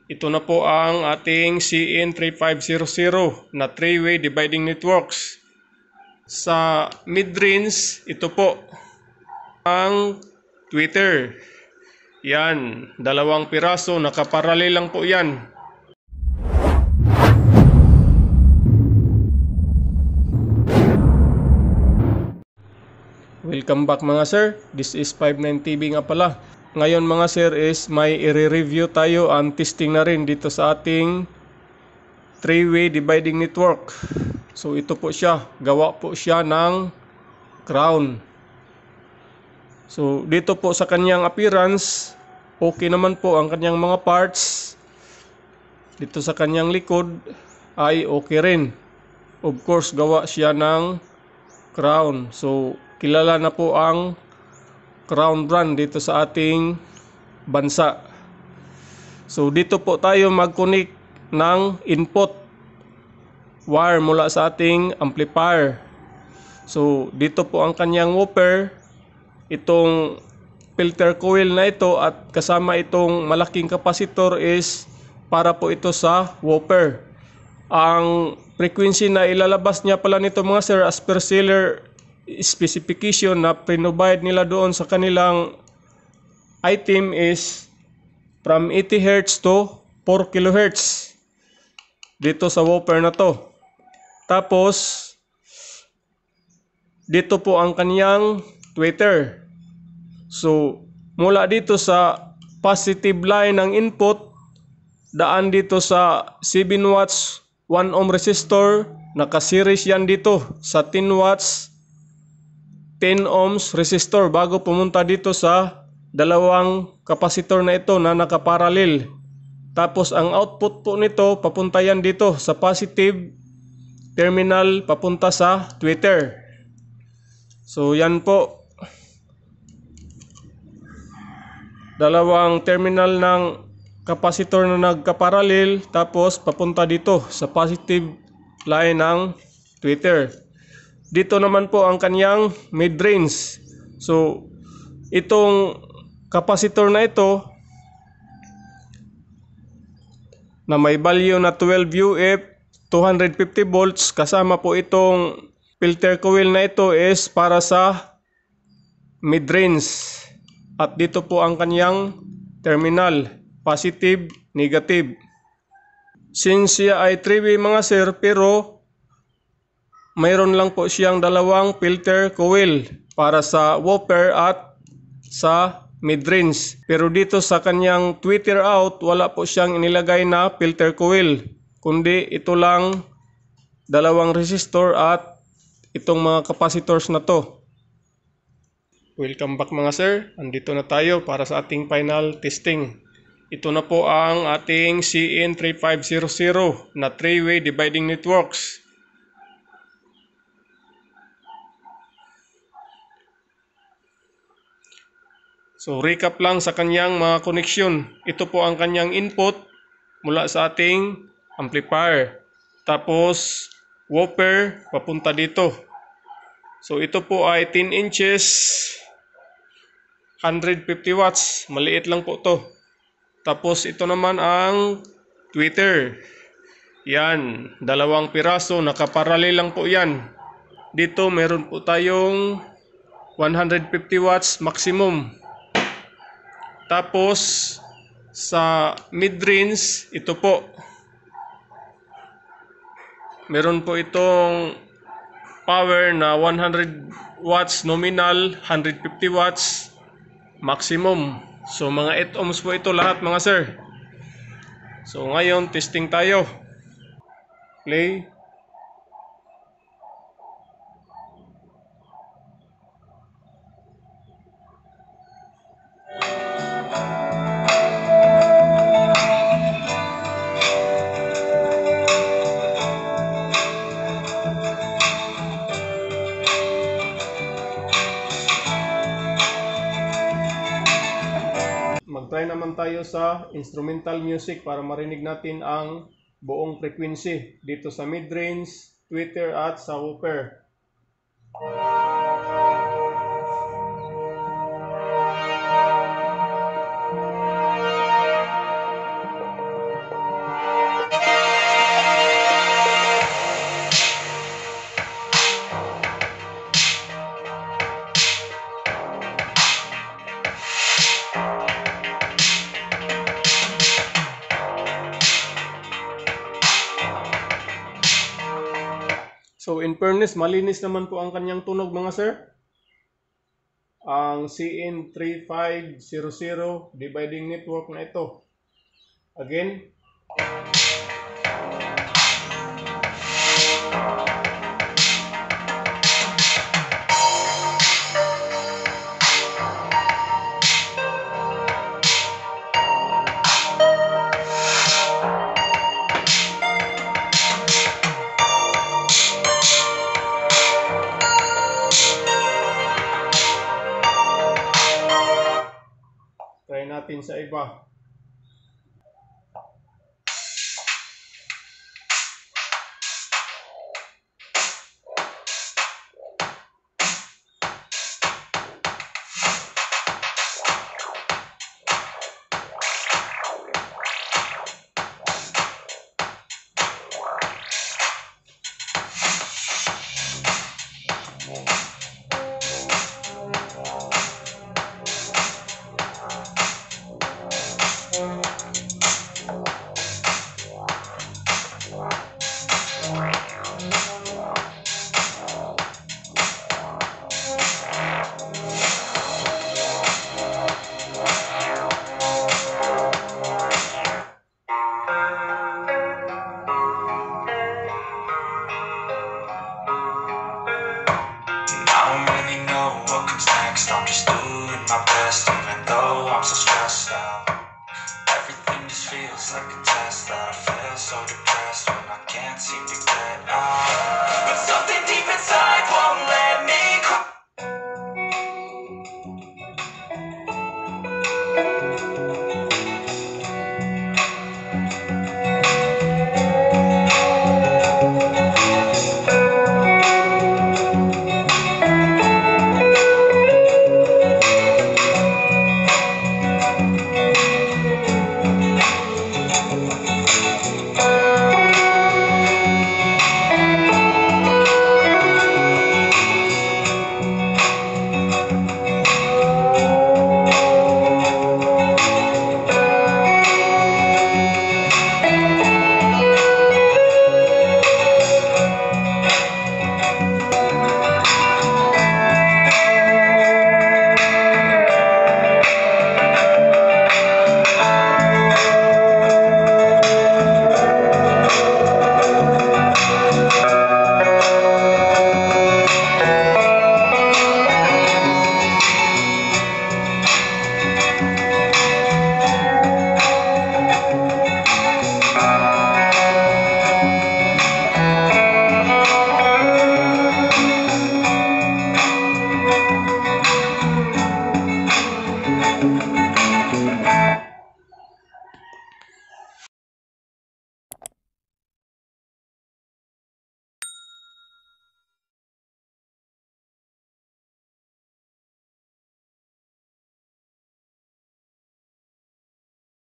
Ito na po ang ating CN3500 na 3-way dividing networks. Sa mid-range, ito po ang tweeter. Yan, 2 piraso, nakaparallel lang po yan. Welcome back mga sir, this is 59TV nga pala. Ngayon mga sir is may i-review tayo ang testing na rin dito sa ating 3-way dividing network. So ito po siya, gawa po siya ng crown. So dito po sa kanyang appearance, okay naman po ang kanyang mga parts. Dito sa kanyang likod ay okay rin. Of course gawa siya ng crown. So kilala na po ang crown brand dito sa ating bansa. So dito po tayo mag-connect ng input wire mula sa ating amplifier. So dito po ang kanyang whooper, itong filter coil na ito at kasama itong malaking capacitor is para po ito sa whooper. Ang frequency na ilalabas niya pala nito mga sir as per seller specification na provide nila doon sa kanilang item is from 80 Hz to 4 kHz dito sa whooper na to. Tapos dito po ang kaniyang tweeter. So mula dito sa positive line ng input, daan dito sa 7 watts 1 ohm resistor, naka-series yan dito sa 10 watts 10 ohms resistor bago pumunta dito sa dalawang kapasitor na ito na nakaparallel. Tapos ang output po nito papunta yan dito sa positive terminal papunta sa tweeter. So yan po, dalawang terminal ng kapasitor na nagkaparallel tapos papunta dito sa positive line ng tweeter. Dito naman po ang kanyang mid-range. So itong kapasitor na ito na may value na 12 UF 250 volts, kasama po itong filter coil na ito is para sa mid-range. At dito po ang kanyang terminal, positive, negative. Since siya ay 3-way mga sir, pero mayroon lang po siyang dalawang filter coil para sa whooper at sa mid-range. Pero dito sa kanyang tweeter out, wala po siyang inilagay na filter coil, kundi ito lang dalawang resistor at itong mga capacitors na to. Welcome back mga sir, andito na tayo para sa ating final testing. Ito na po ang ating CN3500 na 3-way dividing networks. So recap lang sa kanyang mga connection. Ito po ang kanyang input mula sa ating amplifier. Tapos whooper papunta dito. So ito po ay 10 inches 150 watts. Maliit lang po to. Tapos ito naman ang tweeter. Yan, 2 piraso, nakaparallel lang po yan. Dito meron po tayong 150 watts maximum. Tapos sa mid-range, ito po, meron po itong power na 100 watts nominal, 150 watts maximum. So mga 8 ohms po ito lahat mga sir. So ngayon testing tayo. Play. Mag-try naman tayo sa instrumental music para marinig natin ang buong frequency dito sa mid-range, tweeter at sa whooper. So in fairness, malinis naman po ang kanyang tunog mga sir. Ang CN3500 dividing network na ito. Again, try natin sa iba. I'm just doing my best, even though I'm so stressed out. Everything just feels like a test that I feel so depressed when I can't seem to get out. But something deep inside